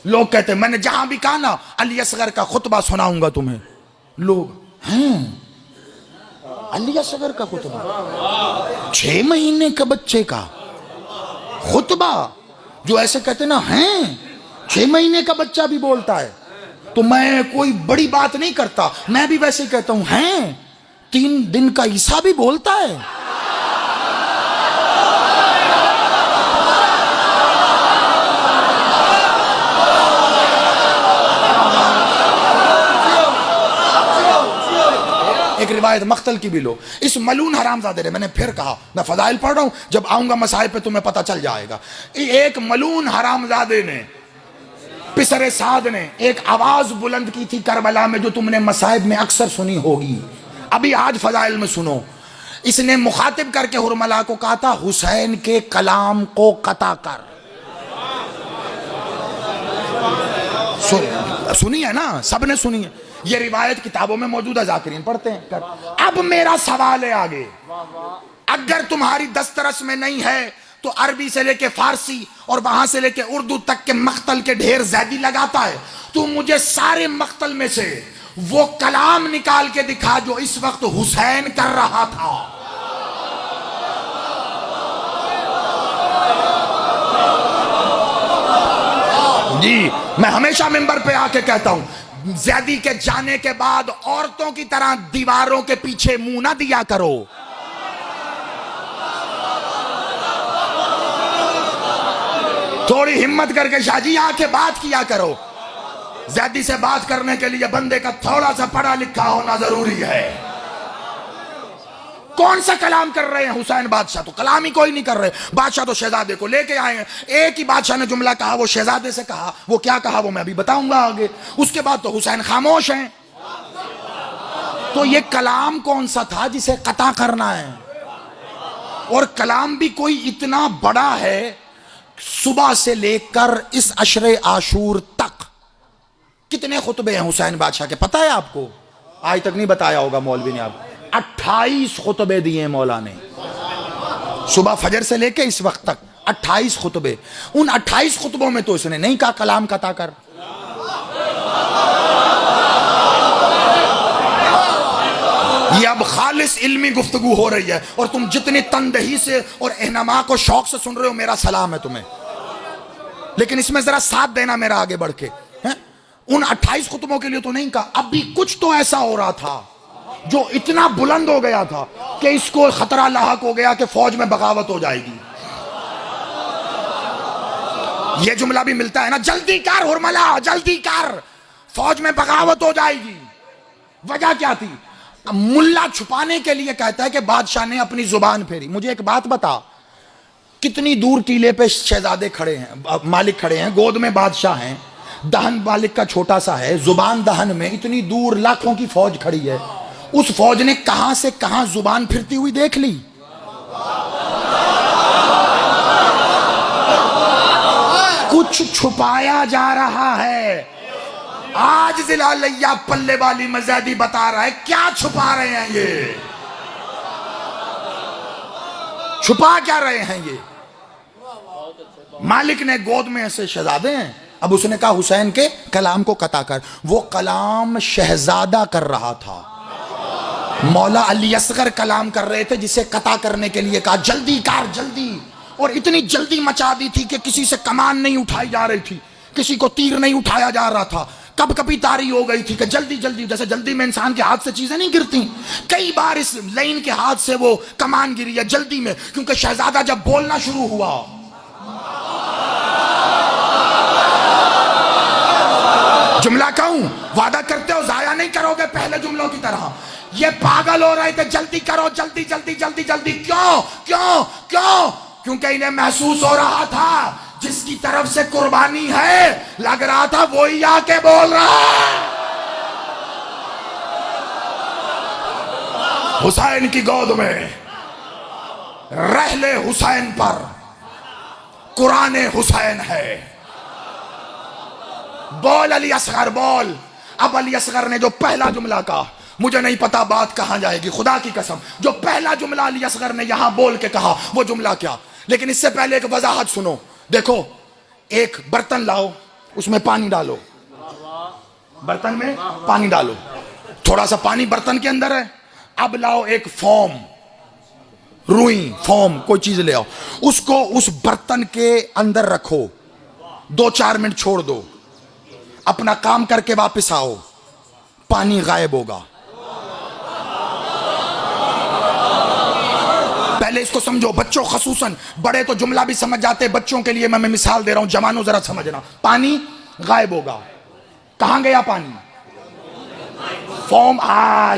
लोग कहते हैं मैंने जहां भी कहा ना अली असगर का खुतबा सुनाऊंगा तुम्हें, लोग हैं अली असगर का खुतबा, 6 महीने के बच्चे का खुतबा, जो ऐसे कहते ना हैं 6 महीने का बच्चा भी बोलता है। तो मैं कोई बड़ी बात नहीं करता, मैं भी वैसे ही कहता हूं हैं 3 दिन का ईसा भी बोलता है। एक रिवायत मख्तल की भी लो, इस मलून हरामजादे ने, मैंने फिर कहा मैं फजाइल पढ़ रहा हूं, जब आऊंगा मसाइब पे तुम्हें पता चल जाएगा। एक मलून हरामजादे ने, पिसरे साद ने एक आवाज बुलंद की थी करबला में, जो तुमने मसाइब में अक्सर सुनी होगी, अभी आज फजाइल में सुनो। इसने मुखातिब करके हुरमला को कहा था हुसैन के कलाम को कता कर। सुनी है ना, सबने सुनी है, ये रिवायत किताबों में मौजूद है, जाकिरीन पढ़ते हैं। अब मेरा सवाल है आगे, अगर तुम्हारी दस्तरस में नहीं है तो अरबी से लेके फारसी और वहां से लेके उर्दू तक के मख्तल के ढेर ज़ैदी लगाता है, तो मुझे सारे मख्तल में से वो कलाम निकाल के दिखा जो इस वक्त हुसैन कर रहा था। जी मैं हमेशा मिंबर पे आके कहता हूं, ज़ैदी के जाने के बाद औरतों की तरह दीवारों के पीछे मुंह ना दिया करो। थोड़ी हिम्मत करके शाहजी आके बात किया करो। ज़ैदी से बात करने के लिए बंदे का थोड़ा सा पढ़ा लिखा होना जरूरी है। कौन सा कलाम कर रहे हैं हुसैन बादशाह? तो कलाम ही कोई नहीं कर रहे, बादशाह तो शहजादे को लेके आए हैं। एक ही बादशाह ने जुमला कहा, वो शहजादे से कहा, वो क्या कहा वो मैं अभी बताऊंगा आगे। उसके बाद तो हुसैन खामोश हैं। तो ये कलाम कौन सा था जिसे कता करना है? और कलाम भी कोई इतना बड़ा है, सुबह से लेकर इस अशरे आशूर तक कितने खुतबे हैं हुसैन बादशाह के, पता है आपको? आज तक नहीं बताया होगा मौलवी ने आपको। 28 खुतबे दिए मौला ने, सुबह फजर से लेके इस वक्त तक 28 खुतबे। उन 28 खुतबों में तो इसने नहीं कहा कलाम कता कर। ये अब खालिस इल्मी गुफ्तगू हो रही है, और तुम जितनी तनदही से और एहनमा को शौक से सुन रहे हो, मेरा सलाम है तुम्हें। लेकिन इसमें जरा साथ देना मेरा आगे बढ़ के। उन 28 खुतबों के लिए तो नहीं कहा, अब भी कुछ तो ऐसा हो रहा था जो इतना बुलंद हो गया था कि इसको खतरा लाहक हो गया कि फौज में बगावत हो जाएगी। यह जुमला भी मिलता है ना, जल्दी कर हुरमला जल्दी कर, फौज में बगावत हो जाएगी। वजह क्या थी? मुल्ला छुपाने के लिए कहता है कि बादशाह ने अपनी जुबान फेरी। मुझे एक बात बता, कितनी दूर टीले पे शहजादे खड़े हैं, मालिक खड़े हैं, गोद में बादशाह हैं, दहन मालिक का छोटा सा है, जुबान दहन में इतनी दूर लाखों की फौज खड़ी है। उस फौज ने कहां से कहां जुबान फिरती हुई देख ली। कुछ छुपाया जा रहा है। आज जिला लिया पल्ले वाली मज़ैदी बता रहा है क्या छुपा रहे हैं ये, छुपा क्या रहे हैं ये। मालिक ने गोद में ऐसे शहजादे हैं, अब उसने कहा हुसैन के कलाम को कता कर। वो कलाम शहजादा कर रहा था, मौला अली असगर कलाम कर रहे थे, जिसे कता करने के लिए कहा जल्दी कर जल्दी। और इतनी जल्दी मचा दी थी कि किसी से कमान नहीं उठाई जा रही थी, किसी को तीर नहीं उठाया जा रहा था। कब कभी तारी हो गई थी कि जल्दी जल्दी, जैसे जल्दी में इंसान के हाथ से चीजें नहीं गिरती, कई बार इस लाइन के हाथ से वो कमान गिरी है जल्दी में, क्योंकि शहजादा जब बोलना शुरू हुआ, जुमला कहूं, वादा करते हो जाया नहीं करोगे पहले जुमलों की तरह। ये पागल हो रहे थे, जल्दी करो जल्दी जल्दी जल्दी जल्दी। क्यों क्यों क्यों? क्योंकि इन्हें महसूस हो रहा था जिसकी तरफ से कुर्बानी है, लग रहा था वही आके बोल रहा है। हुसैन की गोद में रहले हुसैन पर कुरान हुसैन है। बोल अली असगर बोल। अब अली असगर ने जो पहला जुमला कहा, मुझे नहीं पता बात कहां जाएगी, खुदा की कसम, जो पहला जुमला अली असगर ने यहां बोल के कहा वो जुमला क्या। लेकिन इससे पहले एक वजाहत सुनो। देखो, एक बर्तन लाओ, उसमें पानी डालो, बर्तन में पानी डालो, थोड़ा सा पानी बर्तन के अंदर है। अब लाओ एक फोम, रुई फोम कोई चीज ले आओ, उसको उस बर्तन के अंदर रखो, 2-4 मिनट छोड़ दो, अपना काम करके वापस आओ, पानी गायब होगा। पहले इसको समझो, बच्चों खसूसन, बड़े तो जुमला भी समझ जाते, बच्चों के लिए मैं मिसाल दे रहा हूं, जवानों जरा समझना। पानी गायब होगा, कहां गया पानी? फोम।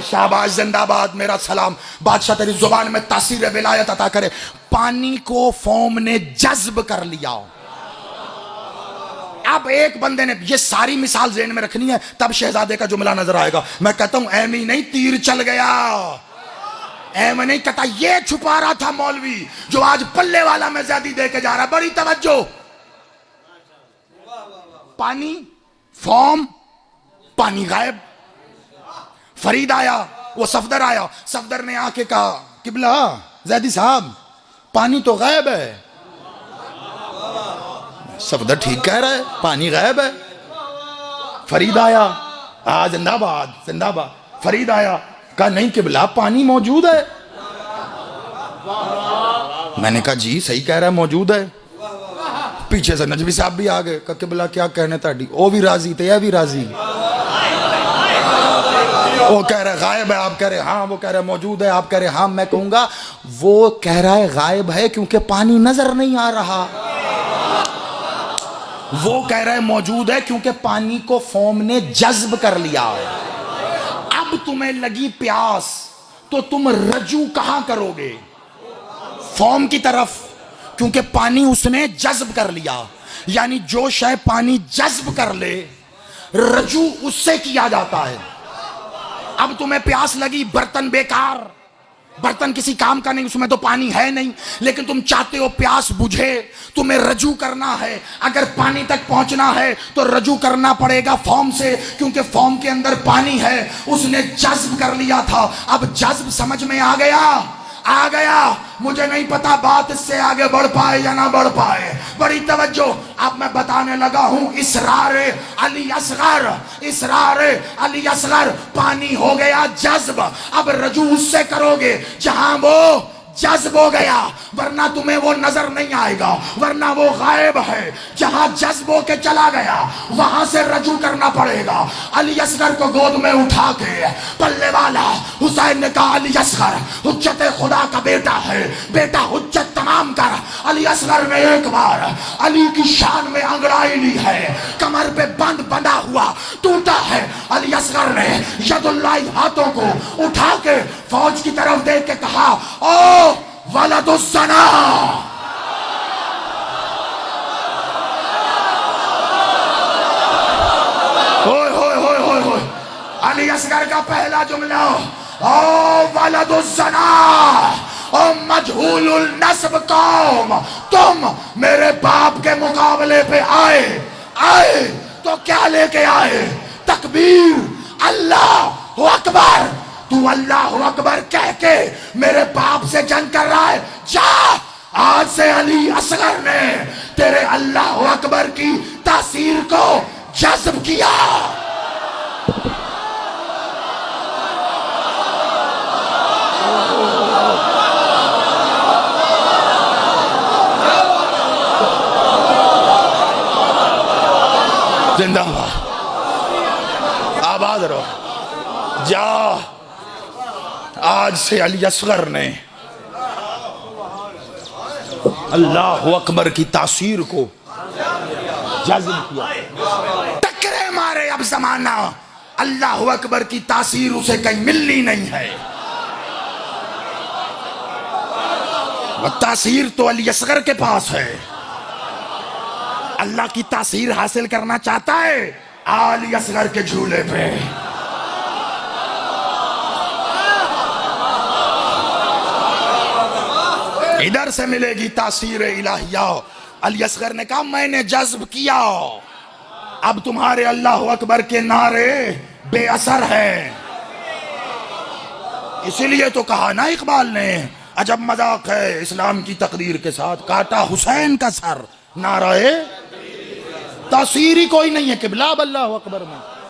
शाबाश, जिंदाबाद, मेरा सलाम, बादशाह तेरी जुबान में तासीर विलायत अता करे। पानी को फोम ने जज्ब कर लिया। अब एक बंदे ने, ये सारी मिसाल ज़हन में रखनी है, तब शहजादे का जुमला नजर आएगा। मैं कहता हूं एमी नहीं, तीर चल गया, एम नहीं कहता, ये छुपा रहा था मौलवी जो आज पल्ले वाला में ज्यादा दे के जा रहा। बड़ी तवज्जो, पानी फोम, पानी गायब। फरीद आया, वो सफदर आया, सफदर ने आके कहा किबला जैदी साहब पानी तो गायब है। सफदर ठीक कह रहा है, पानी गायब है। फरीद आया, जिंदाबाद जिंदाबाद। फरीद आया, कहा नहीं किबला पानी मौजूद है। मैंने कहा जी सही कह रहा है, मौजूद है। पीछे से नजवी साहब भी आ गए, कहा किबला क्या कहने ताड़ी, ओ भी राजी थे, यह भी राजी। वो कह रहे गायब है, आप कह रहे हाँ, वो कह रहे मौजूद है, आप कह रहे हाँ। मैं कहूंगा वो कह रहा है गायब है क्योंकि पानी नजर नहीं आ रहा, वो कह रहा है मौजूद है क्योंकि पानी को फोम ने जज्ब कर लिया है। अब तुम्हें लगी प्यास तो तुम रजू कहां करोगे? फोम की तरफ, क्योंकि पानी उसने जज्ब कर लिया। यानी जो शय पानी जज्ब कर ले, रजू उससे किया जाता है। अब तुम्हें प्यास लगी, बर्तन बेकार, बर्तन किसी काम का नहीं, उसमें तो पानी है नहीं, लेकिन तुम चाहते हो प्यास बुझे, तुम्हें रजू करना है। अगर पानी तक पहुंचना है तो रजू करना पड़ेगा फॉर्म से, क्योंकि फॉर्म के अंदर पानी है, उसने जज्ब कर लिया था। अब जज्ब समझ में आ गया, आ गया। मुझे नहीं पता बात इससे आगे बढ़ पाए या ना बढ़ पाए। बड़ी तवज्जो, अब मैं बताने लगा हूं इसरार अली असगर, इसरार अली असगर। पानी हो गया जज्ब, अब रजू उससे करोगे जहां वो जज्ब हो गया, वरना तुम्हें वो नजर नहीं आएगा, वरना वो गायब है। जहां जज्ब होके चला गया वहां से रजू करना पड़ेगा। अली असगर को गोद में उठा के पल्ले वाला हुसैन ने कहा अली असगर हुज्जत खुदा का बेटा है, बेटा हुज्जत तमाम कर। अली असगर ने एक बार अली की शान में अंगड़ाई ली है, कमर पे बंद बंधा हुआ टूटा है। अली असगर ने यदुल्लाही हाथों को उठा के फौज की तरफ देख के कहा, ओ वलदुस्सना, अली असगर का पहला जुमला, ओ वलदुस्सना, ओ मजहूलुल नस्ब कौम, तुम मेरे बाप के मुकाबले पे आए तो क्या लेके आए? तकबीर, अल्लाह अकबर। तू अल्लाह अकबर कह के मेरे बाप से जंग कर रहा है, जा। आज से अली असगर ने तेरे अल्लाह अकबर की तासीर को जज्ब किया। जिंदाबाद, आबाद रहो। जा, आज से अली असगर ने अल्लाह अकबर की तासीर को जज्ब किया। टकरे मारे अब जमाना, अल्लाह अकबर की तासीर उसे कहीं मिलनी नहीं है। वह तासीर तो अली असगर के पास है। अल्लाह की तासीर हासिल करना चाहता है, अली असगर के झूले पे। इधर से मिलेगी तासीर इलाहिया। अली असगर ने कहा मैंने जज्ब किया, अब तुम्हारे अल्लाह अकबर के नारे बेअसर हैं। इसीलिए तो कहा ना इकबाल ने, अजब मजाक है इस्लाम की तकदीर के साथ, काटा हुसैन का सर नाराए तासीर ही कोई नहीं है किबला। अब अल्लाह अकबर में